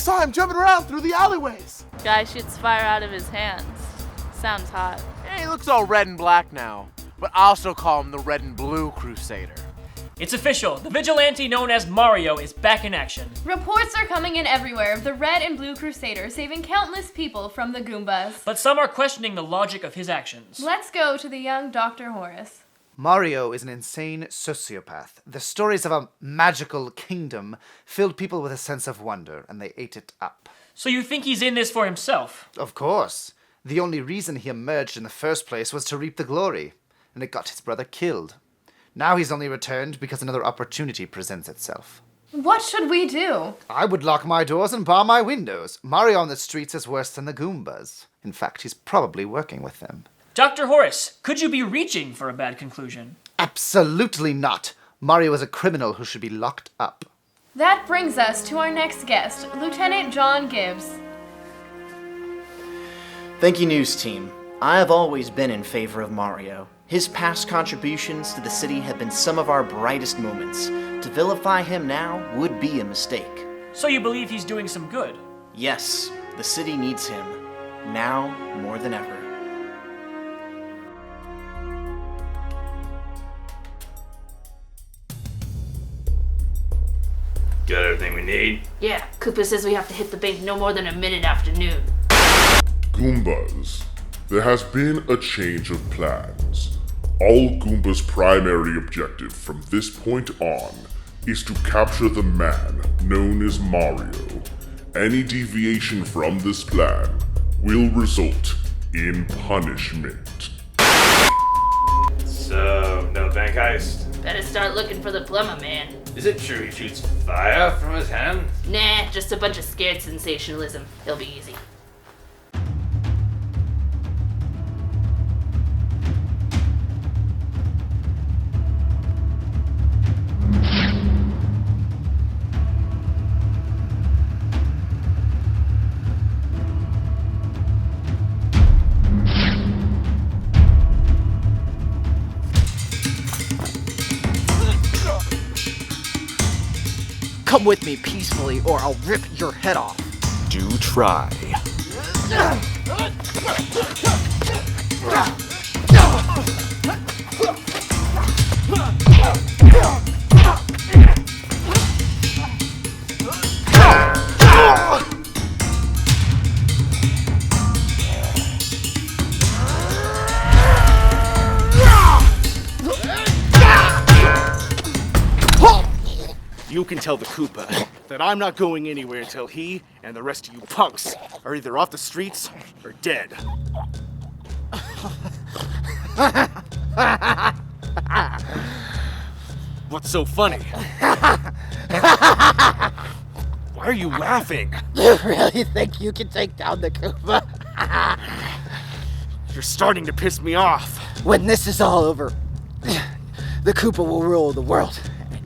saw him jumping around through the alleyways. Guy shoots fire out of his hands. Sounds hot. Yeah, he looks all red and black now, but I also call him the Red and Blue Crusader. It's official. The vigilante known as Mario is back in action. Reports are coming in everywhere of the Red and Blue Crusader saving countless people from the Goombas. But some are questioning the logic of his actions. Let's go to the young Dr. Horace. Mario is an insane sociopath. The stories of a magical kingdom filled people with a sense of wonder, and they ate it up. So you think he's in this for himself? Of course. The only reason he emerged in the first place was to reap the glory, and it got his brother killed. Now he's only returned because another opportunity presents itself. What should we do? I would lock my doors and bar my windows. Mario on the streets is worse than the Goombas. In fact, he's probably working with them. Dr. Horace, could you be reaching for a bad conclusion? Absolutely not. Mario is a criminal who should be locked up. That brings us to our next guest, Lieutenant John Gibbs. Thank you, news team. I have always been in favor of Mario. His past contributions to the city have been some of our brightest moments. To vilify him now would be a mistake. So you believe he's doing some good? Yes, the city needs him. Now more than ever. Got everything we need? Yeah, Koopa says we have to hit the bank no more than a minute after noon. Goombas. There has been a change of plans. All Goomba's primary objective from this point on is to capture the man known as Mario. Any deviation from this plan will result in punishment. So, no bank heist? Better start looking for the plumber man. Is it true he shoots fire from his hand? Nah, just a bunch of scared sensationalism. He'll be easy. Come with me peacefully, or I'll rip your head off. Do try. You can tell the Koopa that I'm not going anywhere until he and the rest of you punks are either off the streets or dead. What's so funny? Why are you laughing? You really think you can take down the Koopa? You're starting to piss me off. When this is all over, the Koopa will rule the world.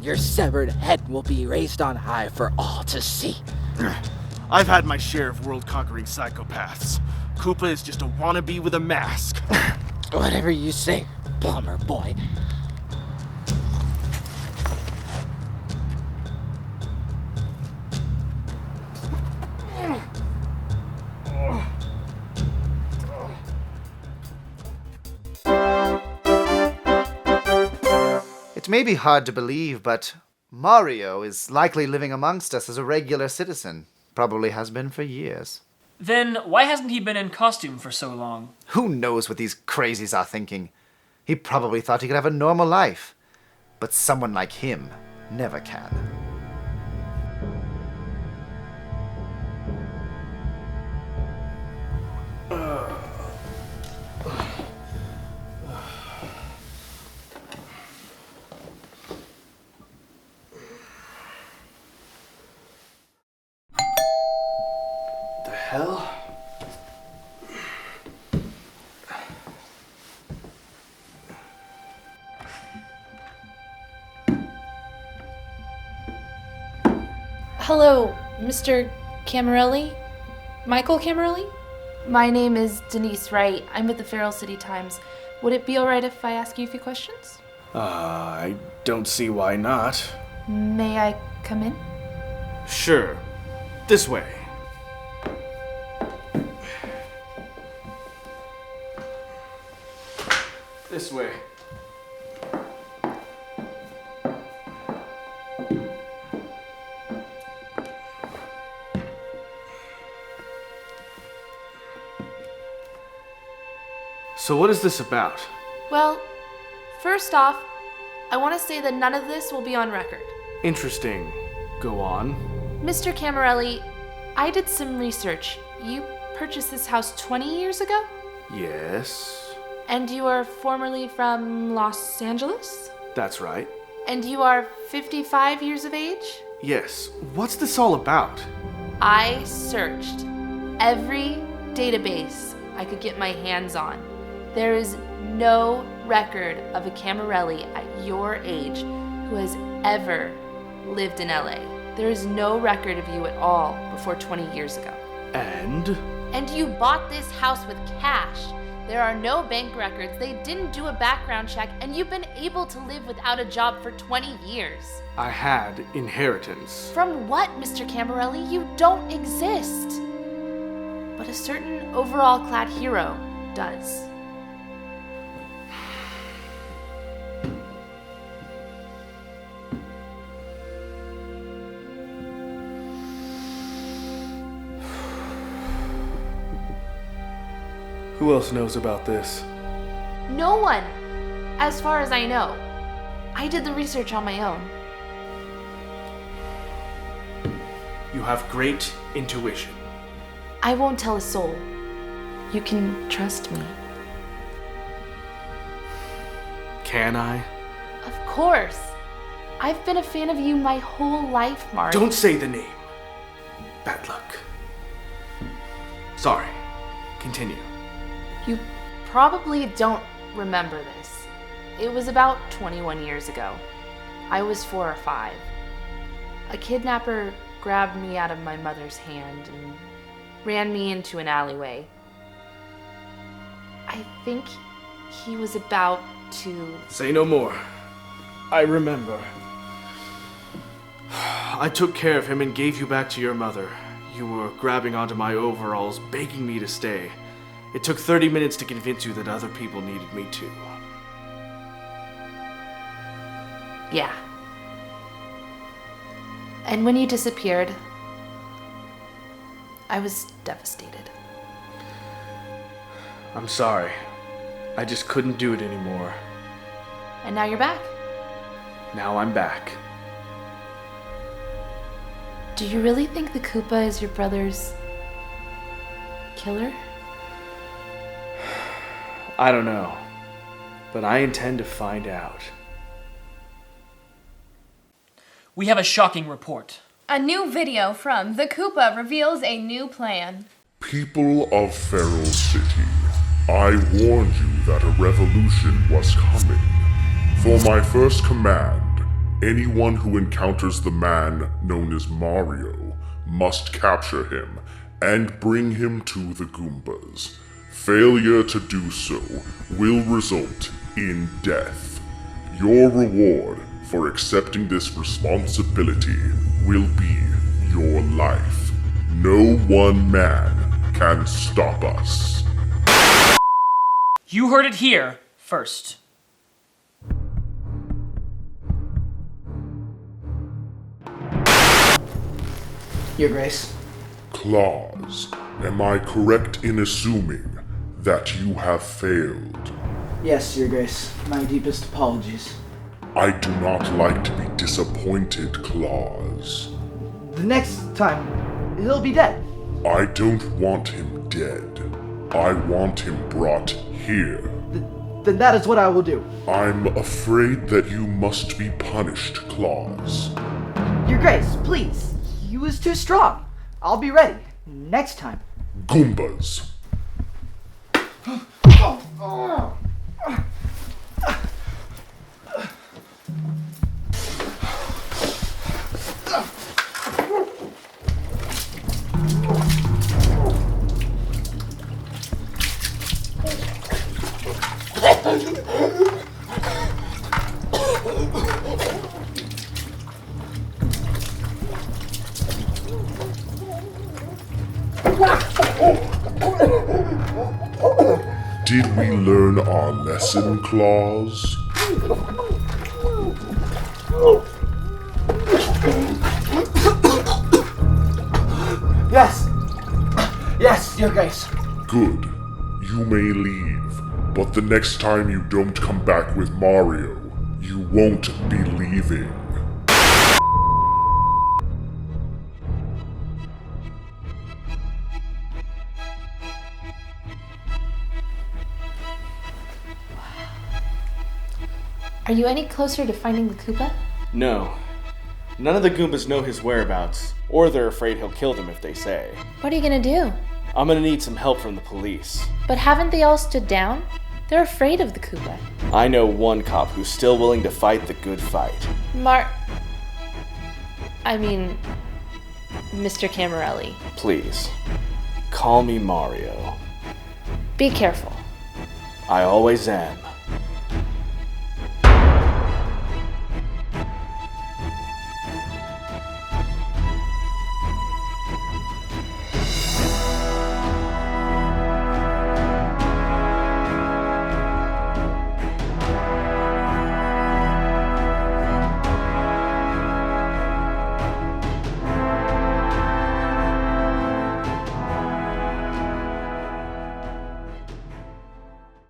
Your severed head will be raised on high for all to see. I've had my share of world-conquering psychopaths. Koopa is just a wannabe with a mask. Whatever you say, Plumber boy. It may be hard to believe, but Mario is likely living amongst us as a regular citizen. Probably has been for years. Then why hasn't he been in costume for so long? Who knows what these crazies are thinking? He probably thought he could have a normal life. But someone like him never can. Hell? Hello, Mr. Camarelli? Michael Camarelli? My name is Denise Wright. I'm with the Feral City Times. Would it be alright if I ask you a few questions? I don't see why not. May I come in? Sure. This way. This way. So what is this about? Well, first off, I want to say that none of this will be on record. Interesting. Go on. Mr. Camarelli, I did some research. You purchased this house 20 years ago? Yes. And you are formerly from Los Angeles? That's right. And you are 55 years of age? Yes. What's this all about? I searched every database I could get my hands on. There is no record of a Camarelli at your age who has ever lived in LA. There is no record of you at all before 20 years ago. And? And you bought this house with cash. There are no bank records, they didn't do a background check, and you've been able to live without a job for 20 years. I had inheritance. From what, Mr. Camarelli? You don't exist. But a certain overall-clad hero does. Who else knows about this? No one, as far as I know. I did the research on my own. You have great intuition. I won't tell a soul. You can trust me. Can I? Of course. I've been a fan of you my whole life, Mark. Don't say the name. Bad luck. Sorry. Continue. You probably don't remember this. It was about 21 years ago. I was 4 or 5. A kidnapper grabbed me out of my mother's hand and ran me into an alleyway. I think he was about to... Say no more. I remember. I took care of him and gave you back to your mother. You were grabbing onto my overalls, begging me to stay. It took 30 minutes to convince you that other people needed me too. Yeah. And when you disappeared, I was devastated. I'm sorry. I just couldn't do it anymore. And now you're back. Now I'm back. Do you really think the Koopa is your brother's killer? I don't know, but I intend to find out. We have a shocking report. A new video from The Koopa reveals a new plan. People of Feral City, I warned you that a revolution was coming. For my first command, anyone who encounters the man known as Mario must capture him and bring him to the Goombas. Failure to do so will result in death. Your reward for accepting this responsibility will be your life. No one man can stop us. You heard it here first. Your Grace. Claus, am I correct in assuming that you have failed? Yes, Your Grace. My deepest apologies. I do not like to be disappointed, Claus. The next time, he'll be dead. I don't want him dead. I want him brought here. Then that is what I will do. I'm afraid that you must be punished, Claus. Your Grace, please. He was too strong. I'll be ready. Next time. Goombas. Did we learn our lesson, Claus? Yes! Yes, Your Grace. Good. You may leave, but the next time you don't come back with Mario, you won't be leaving. Are you any closer to finding the Koopa? No. None of the Goombas know his whereabouts, or they're afraid he'll kill them if they say. What are you gonna do? I'm gonna need some help from the police. But haven't they all stood down? They're afraid of the Koopa. I know one cop who's still willing to fight the good fight. Mr. Camarelli. Please, call me Mario. Be careful. I always am.